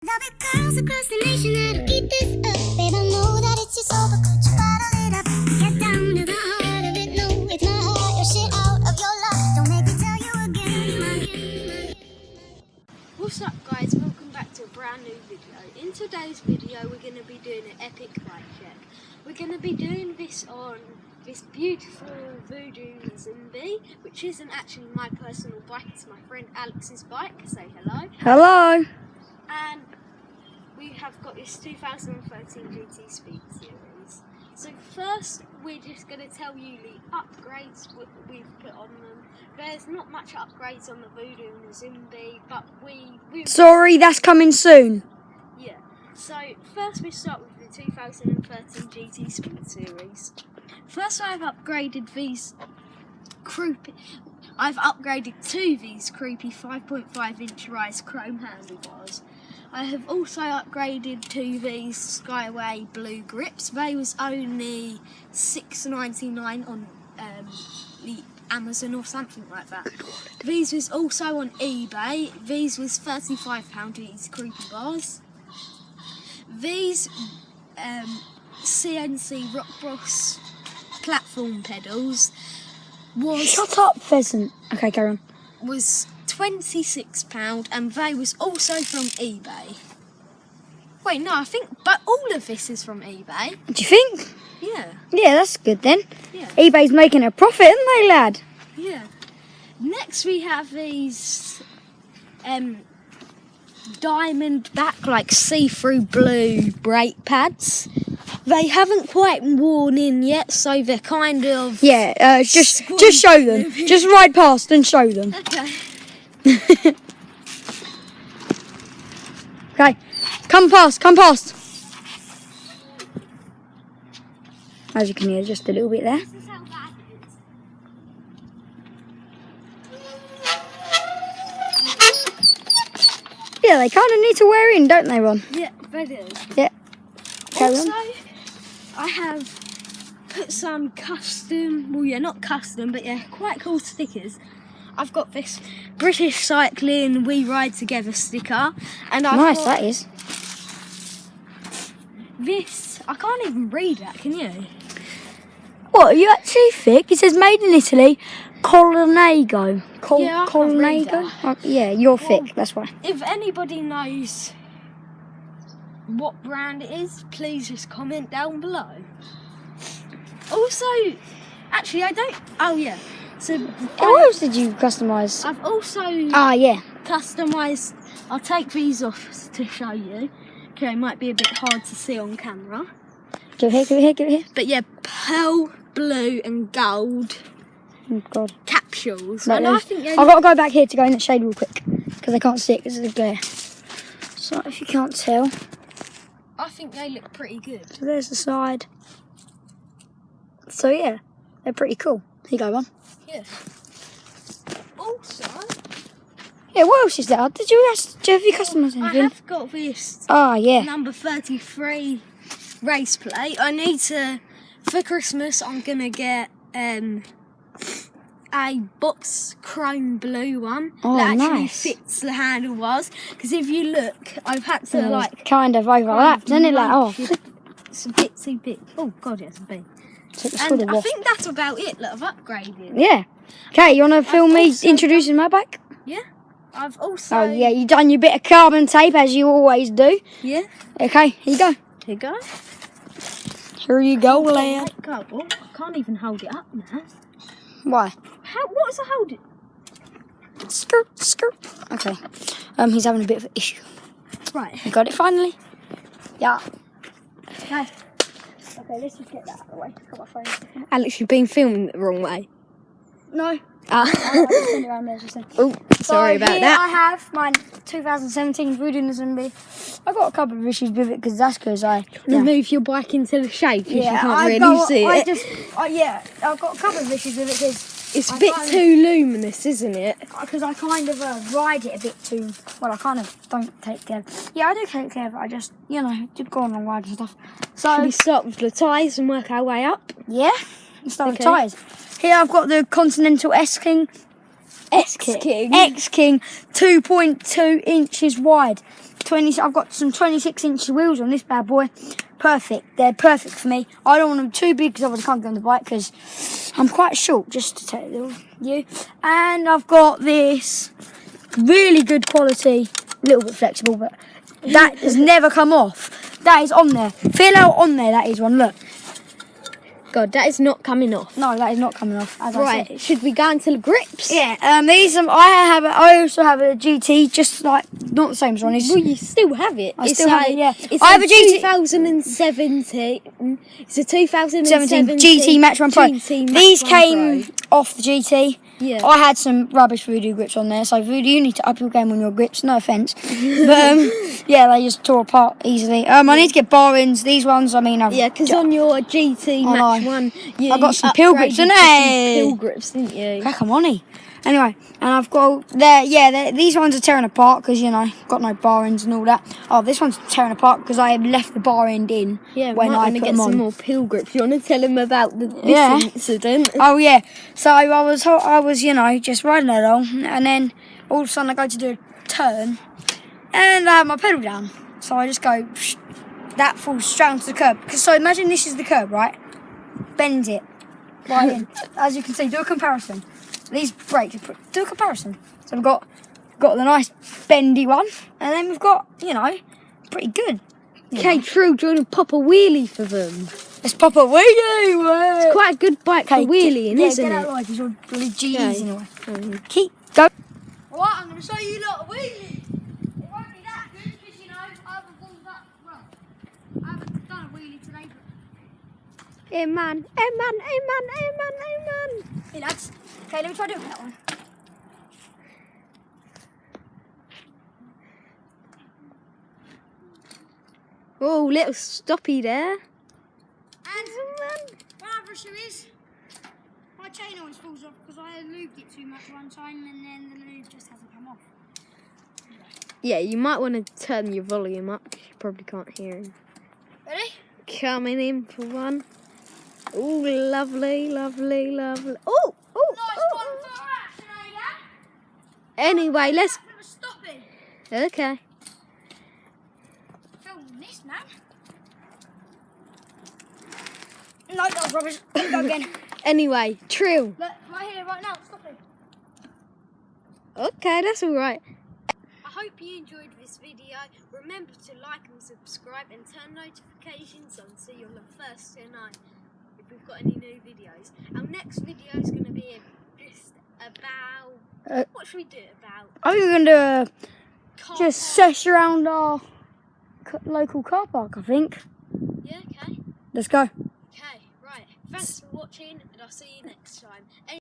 There'll be girls across the nation that'll eat this up. They don't know that it's your soul, but could you bottle it up? Get down to the heart of it. No, it's not hard. You're shit out of your luck. Don't make me tell you again. What's up, guys? Welcome back to a brand new video. In today's video, we're going to be doing an epic bike check. We're going to be doing this on this beautiful Voodoo Zimby, which isn't actually my personal bike, it's my friend Alex's bike. Say hello. Hello. And we have got this 2013 GT Speed Series. So first, we're just going to tell you the upgrades we've put on them. There's not much upgrades on the Voodoo and the Zimby, but we Sorry, that's coming soon. yeah. So first we start with the 2013 GT Speed Series. First, I've upgraded these creepy. I've upgraded to these creepy 5.5-inch rise chrome handlebars. I have also upgraded to these Skyway blue grips. They was only $6.99 on the Amazon or something like that. These was also on eBay. These was £35, these creepy bars. These CNC Rock Bros platform pedals was Shut up, pheasant. Okay, carry on. was £26, and they was also from eBay. Wait, no, I think, but all of this is from eBay. Do you think? Yeah, Yeah, that's good then. yeah, eBay's making a profit, aren't they, lad? yeah. Next we have these diamond back, like see-through blue brake pads. They haven't quite worn in yet, so they're kind of Yeah, just show them. Just ride past and show them. okay. Okay, come past. As you can hear, just a little bit there. This is how bad it is. Yeah, they kind of need to wear in, don't they, Ron? Yeah, they do. Yeah. Carry Also, on. I have put some custom, well, yeah, not custom, but yeah, quite cool stickers. I've got this British Cycling We Ride Together sticker, and I've Nice, got that is. this. I can't even read that, can you? What, are you actually thick? It says made in Italy, Colnago. Yeah, I can't read that. Oh, yeah, you're thick, that's why. If anybody knows what brand it is, please just comment down below. Also, actually, I don't. Oh yeah. So What else did you customise? I've also Ah, yeah. customised. I'll take these off to show you. Okay, it might be a bit hard to see on camera. Give it here. But yeah, pearl blue and gold Oh, God. capsules. Right, And I then. think I've got to go back here to go in the shade real quick because I can't see it because of the glare. So if you can't tell, I think they look pretty good. so there's the side. So yeah, they're pretty cool. Here you go, one. Yeah. Also, Yeah, what else is there? Have you customised I anything? have got this Ah, yeah. number 33 race plate. I need to, for Christmas, I'm gonna get a box chrome blue one Oh, that actually nice. fits the handlebars. Because if you look, I've had to like kind of overlapped, isn't it? Like, oh, flip. it's a bit too big. Oh god, it's a bit. It's And called a I wasp. think that's about it that I've upgraded. Yeah. Okay, you want to film me also introducing my bike? Yeah. I've also. Oh, yeah, you done your bit of carbon tape as you always do. Yeah. Okay, here you go. Here you go. Here you go, lad. Oh, I can't even hold it up now. Why? What's I hold it? Skirt. Okay. He's having a bit of an issue. Right. You got it finally? Yeah. Okay. Okay, let's just get that out of the way. Got my phone. Alex, you've been filming it the wrong way. No. Ah. I'll just turn it around there just a second. Oh, sorry So about here that. I have my 2017 Voodoo Zimby. I got a couple of issues with it because that's because I Remove your bike into the shade because you can't I really got- see I it. just I've got a couple of issues with it It's a I bit can't- too luminous, isn't it? because I kind of ride it a bit too well. I kind of don't take care. Yeah, I do take care of it. I just just go on long rides and stuff. Should So we start with the tyres and work our way up? yeah, let's start with Okay. tyres. Here I've got the Continental S King X-King. X-King, 2.2 inches wide. I've got some 26-inch wheels on this bad boy. Perfect. They're perfect for me. I don't want them too big because otherwise I can't get on the bike because I'm quite short, just to tell you. And I've got this really good quality, a little bit flexible, but that has never come off. That is on there. Feel how on there that is one. Look. God, that is not coming off. No, that is not coming off. As I Right, said. should we go into the grips? Yeah. These I also have a GT, just like not the same as Ronnie's. Well, you still have it. I still have it, yeah. It's I have a GT 2017. It's a 2017 GT Match Run Pro. GT Match These Run came Pro. off the GT. Yeah. I had some rubbish Voodoo grips on there, so Voodoo, you need to up your game on your grips. No offence, but yeah, they just tore apart easily. I need to get bar ends. These ones, Yeah, because on your GT I Match know. One, you I got some pill grips, upgraded didn't to I? some pill grips, didn't you? Crack 'em, money. Anyway, and I've got these ones are tearing apart because got no bar ends and all that. Oh, this one's tearing apart because I left the bar end in Yeah, when I to put get them some on. more pill grips. You want to tell him about this Yeah. incident? Oh yeah, so I was just riding along, and then all of a sudden I go to do a turn, and I have my pedal down. So I just go, that falls straight onto the curb. So imagine this is the curb, right? Bend it right in. As you can see, do a comparison. These brakes, do a comparison. So we've got the nice bendy one, and then we've got pretty good. Okay, true. Do you want to pop a wheelie for them? Let's pop a wheelie. It's quite a good bike for wheeling, isn't get it? out of the way because you're bloody G's Okay. in the way. Keep Go. Alright, I'm going to show you a lot of wheelie. It won't be that good because, I haven't done that. Well, I haven't done a wheelie today, but. Amen. Hey, lads. Okay, let me try doing that one. Oh, little stoppy there. And my other issue is my chain always falls off because I lubed it too much one time and then the lube just hasn't come off. Yeah, you might want to turn your volume up because you probably can't hear him. Ready? Coming in for one. Oh, lovely. Oh. Nice one for action, Ada. Anyway, let's. That was stopping. Okay. Film this, man. No, that was rubbish. Go again. Anyway, Trill. Look, right here, right now, stop it. Okay, that's all right. I hope you enjoyed this video. Remember to like and subscribe and turn notifications on so you're the first to know if we've got any new videos. Our next video is going to be just about... what should we do it about? I'm going to Car just park. sesh around our local car park, I think. Yeah, okay. Let's go. Okay, right. Thanks for watching and I'll see you next time.